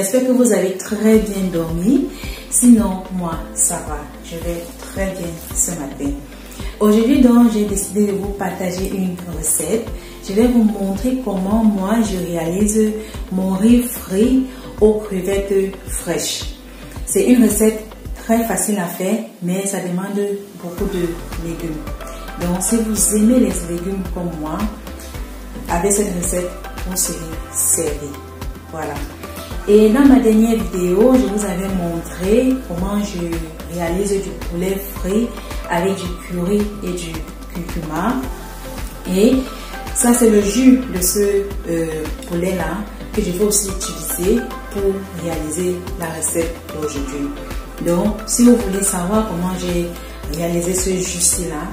J'espère que vous avez très bien dormi. Sinon, moi, ça va. Je vais très bien ce matin. Aujourd'hui, donc, j'ai décidé de vous partager une recette. Je vais vous montrer comment moi, je réalise mon riz frit aux crevettes fraîches. C'est une recette très facile à faire, mais ça demande beaucoup de légumes. Donc, si vous aimez les légumes comme moi, avec cette recette, vous serez servi. Voilà. Et dans ma dernière vidéo, je vous avais montré comment je réalise du poulet frit avec du curry et du curcuma. Et ça, c'est le jus de ce poulet-là que je vais aussi utiliser pour réaliser la recette d'aujourd'hui. Donc, si vous voulez savoir comment j'ai réalisé ce jus-là,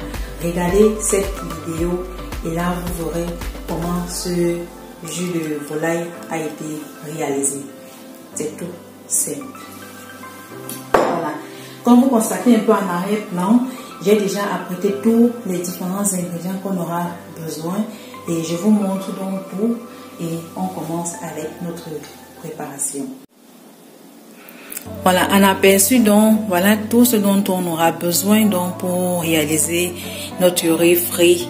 regardez cette vidéo et là, vous verrez comment ce jus de volaille a été réalisé. C'est tout simple. Voilà. Comme vous constatez un peu en arrière-plan, j'ai déjà apprêté tous les différents ingrédients qu'on aura besoin et je vous montre donc tout et on commence avec notre préparation. Voilà, en aperçu donc, voilà tout ce dont on aura besoin donc pour réaliser notre riz frit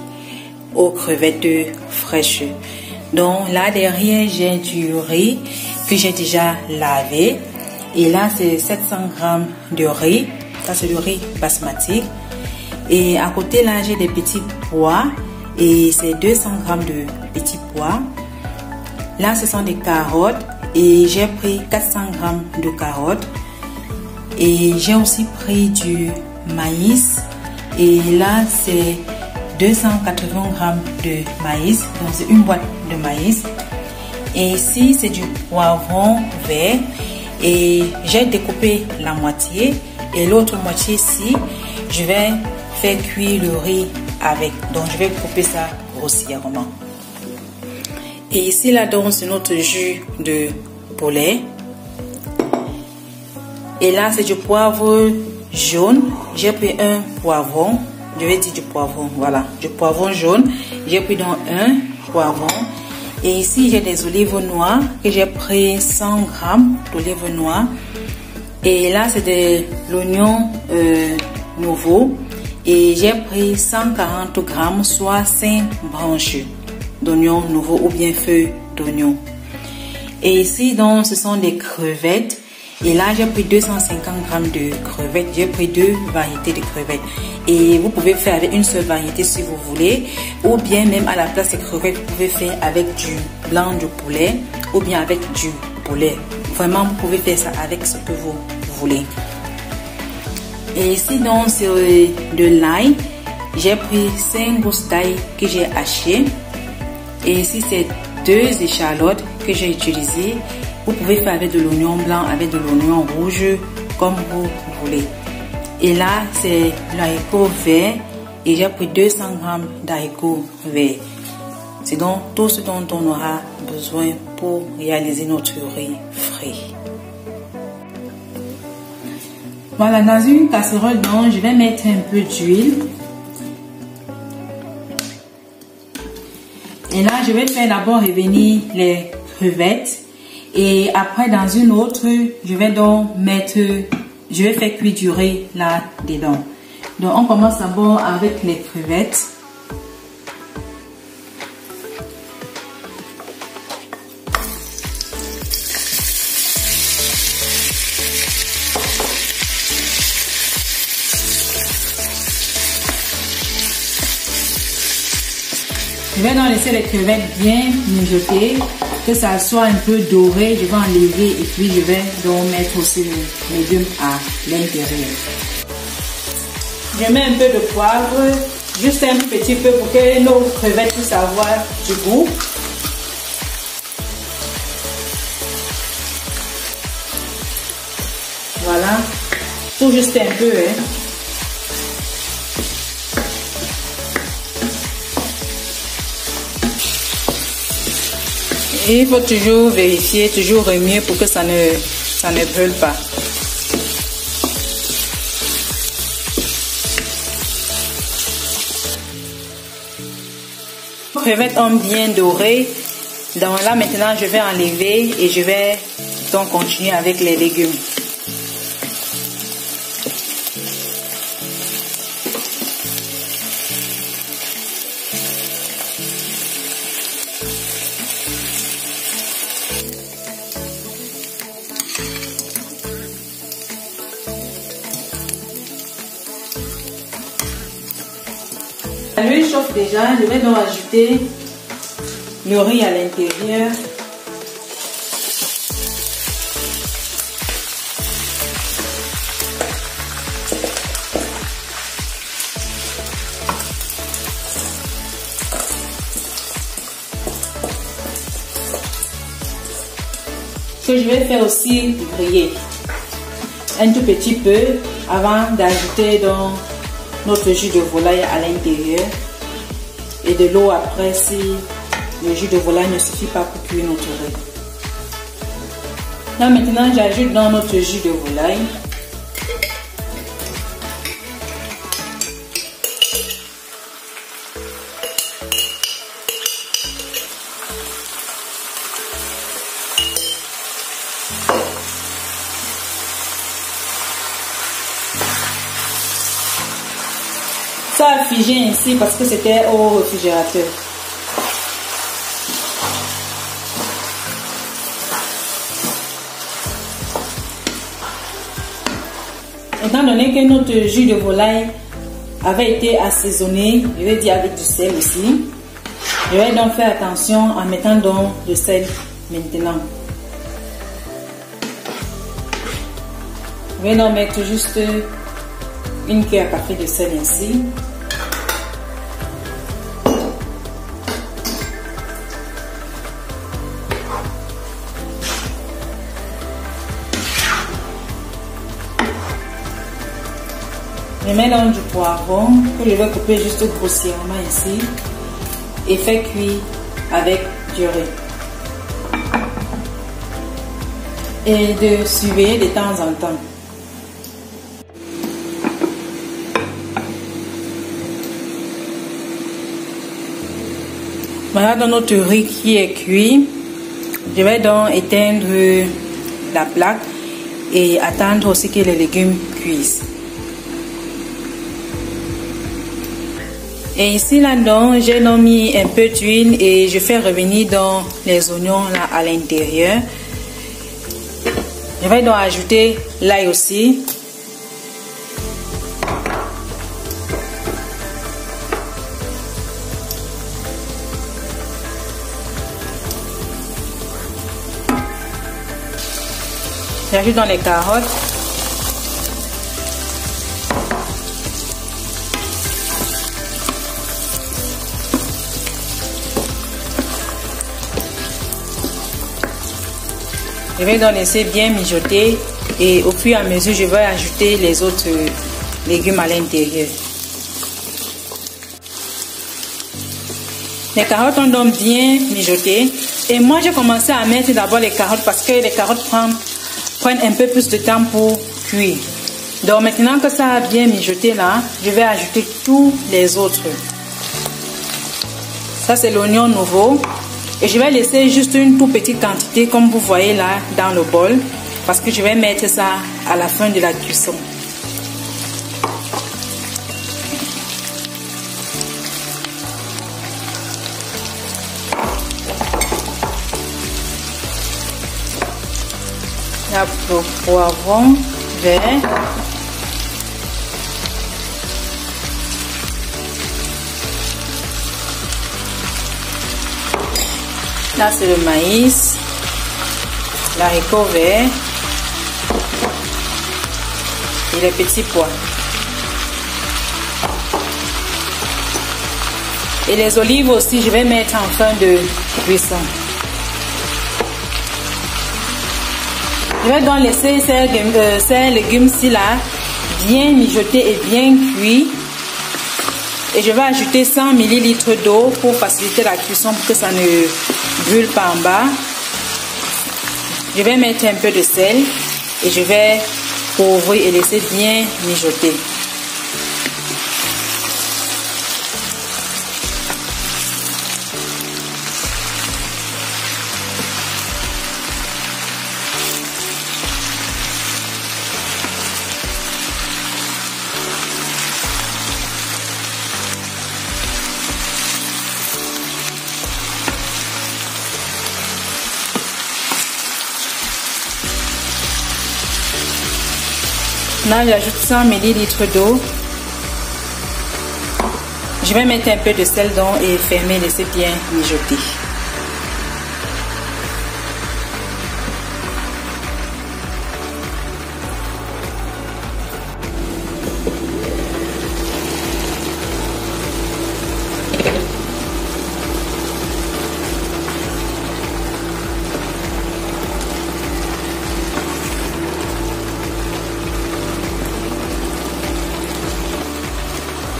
aux crevettes fraîches. Donc là derrière j'ai du riz que j'ai déjà lavé et là c'est 700 g de riz, ça c'est du riz basmati et à côté là j'ai des petits pois et c'est 200 g de petits pois. Là ce sont des carottes et j'ai pris 400 g de carottes et j'ai aussi pris du maïs et là c'est 280 g de maïs, donc c'est une boîte de maïs. Et ici c'est du poivron vert et j'ai découpé la moitié et l'autre moitié ici je vais faire cuire le riz avec, donc je vais couper ça grossièrement. Et ici là donc c'est notre jus de poulet et là c'est du poivre jaune, j'ai pris un poivron, je vais dire du poivron, voilà, du poivron jaune, j'ai pris donc un poivron. Et ici, j'ai des olives noires que j'ai pris 100 g d'olives noires. Et là, c'est de l'oignon nouveau. Et j'ai pris 140 g, soit 5 branches d'oignon nouveau ou bien feuilles d'oignon. Et ici, donc, ce sont des crevettes. Et là, j'ai pris 250 g de crevettes. J'ai pris deux variétés de crevettes. Et vous pouvez faire avec une seule variété si vous voulez. Ou bien même à la place des crevettes, vous pouvez faire avec du blanc de poulet. Ou bien avec du poulet. Vraiment, vous pouvez faire ça avec ce que vous voulez. Et ici, donc, c'est de l'ail. J'ai pris 5 gousses d'ail que j'ai hachées. Et ici, c'est 2 échalotes que j'ai utilisées. Vous pouvez faire avec de l'oignon blanc, avec de l'oignon rouge, comme vous voulez. Et là, c'est l'haricot vert. Et j'ai pris 200 g d'haricots verts. C'est donc tout ce dont on aura besoin pour réaliser notre riz frit. Voilà, dans une casserole, donc, je vais mettre un peu d'huile. Et là, je vais faire d'abord revenir les crevettes. Et après, dans une autre, je vais donc mettre, je vais faire cuire du riz là-dedans. Donc, on commence d'abord avec les crevettes. Je vais donc laisser les crevettes bien mijoter, que ça soit un peu doré. Je vais enlever et puis je vais donc mettre aussi les légumes à l'intérieur. Je mets un peu de poivre, juste un petit peu pour que nos crevettes puissent avoir du goût. Voilà, tout juste un peu. Et il faut toujours vérifier, toujours remuer pour que ça ne brûle pas. Les crevettes ont bien doré. Donc là maintenant je vais enlever et je vais partons continuer avec les légumes. L'huile chauffe déjà, je vais donc ajouter le riz à l'intérieur. Ce que je vais faire aussi, griller un tout petit peu avant d'ajouter dans notre jus de volaille à l'intérieur et de l'eau après si le jus de volaille ne suffit pas pour cuire notre riz. Là maintenant j'ajoute dans notre jus de volaille ça a figé ainsi parce que c'était au réfrigérateur. Étant donné que notre jus de volaille avait été assaisonné, je vais dire avec du sel aussi, je vais donc faire attention en mettant donc le sel maintenant. Je vais donc mettre juste une cuillère à café de sel ainsi. Je mets donc du poivron que je vais couper juste grossièrement ici et faire cuire avec du riz. Et de surveiller de temps en temps. Voilà dans notre riz qui est cuit. Je vais donc éteindre la plaque et attendre aussi que les légumes cuisent. Et ici là-dedans, j'ai mis un peu d'huile et je fais revenir dans les oignons là à l'intérieur. Je vais donc ajouter l'ail aussi. J'ajoute dans les carottes. Je vais donc laisser bien mijoter et au fur et à mesure je vais ajouter les autres légumes à l'intérieur. Les carottes ont donc bien mijoté et moi j'ai commencé à mettre d'abord les carottes parce que les carottes prennent un peu plus de temps pour cuire. Donc maintenant que ça a bien mijoté là, je vais ajouter tous les autres. Ça c'est l'oignon nouveau. Et je vais laisser juste une toute petite quantité comme vous voyez là dans le bol parce que je vais mettre ça à la fin de la cuisson. Là, le poivron vert. Là, c'est le maïs, l'haricot vert et les petits pois. Et les olives aussi, je vais mettre en fin de cuisson. Je vais donc laisser ces légumes-ci là bien mijoter et bien cuits. Et je vais ajouter 100 ml d'eau pour faciliter la cuisson pour que ça ne brûle pas en bas. Je vais mettre un peu de sel et je vais couvrir et laisser bien mijoter. Maintenant, j'ajoute 100 ml d'eau. Je vais mettre un peu de sel dedans et fermer, laisser bien mijoter.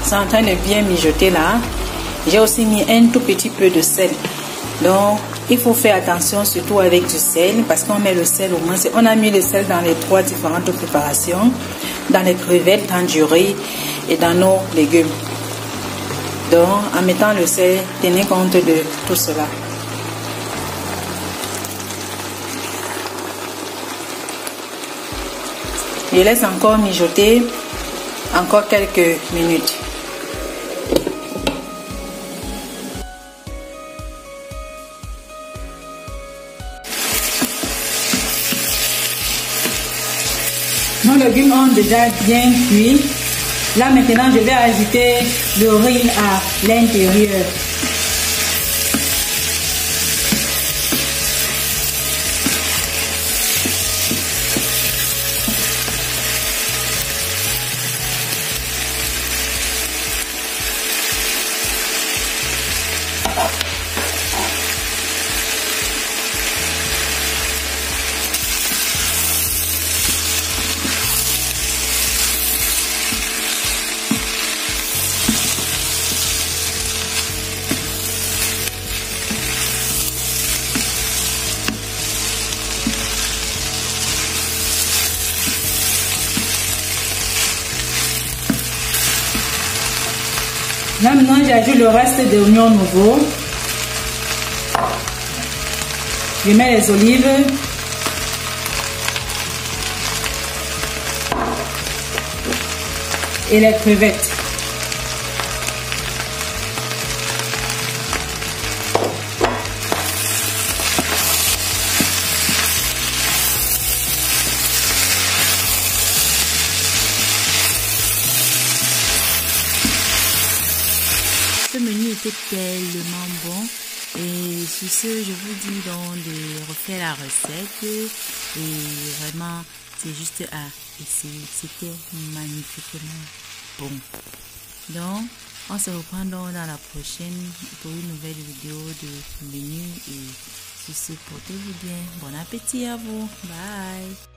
C'est en train de bien mijoter là. J'ai aussi mis un tout petit peu de sel. Donc, il faut faire attention surtout avec du sel parce qu'on met le sel au moins. On a mis le sel dans les 3 différentes préparations, dans les crevettes, dans du riz et dans nos légumes. Donc, en mettant le sel, tenez compte de tout cela. Je laisse encore mijoter encore quelques minutes. Nos légumes ont déjà bien cuit. Là maintenant, je vais ajouter le riz à l'intérieur. Là maintenant, j'ajoute le reste des oignons nouveaux. Je mets les olives. Et les crevettes. Ce menu était tellement bon et sur ce je vous dis donc de refaire la recette et vraiment c'est juste à essayer, c'était magnifiquement bon. Donc on se reprend donc dans la prochaine pour une nouvelle vidéo de menu et sur ce portez-vous bien, bon appétit à vous, bye.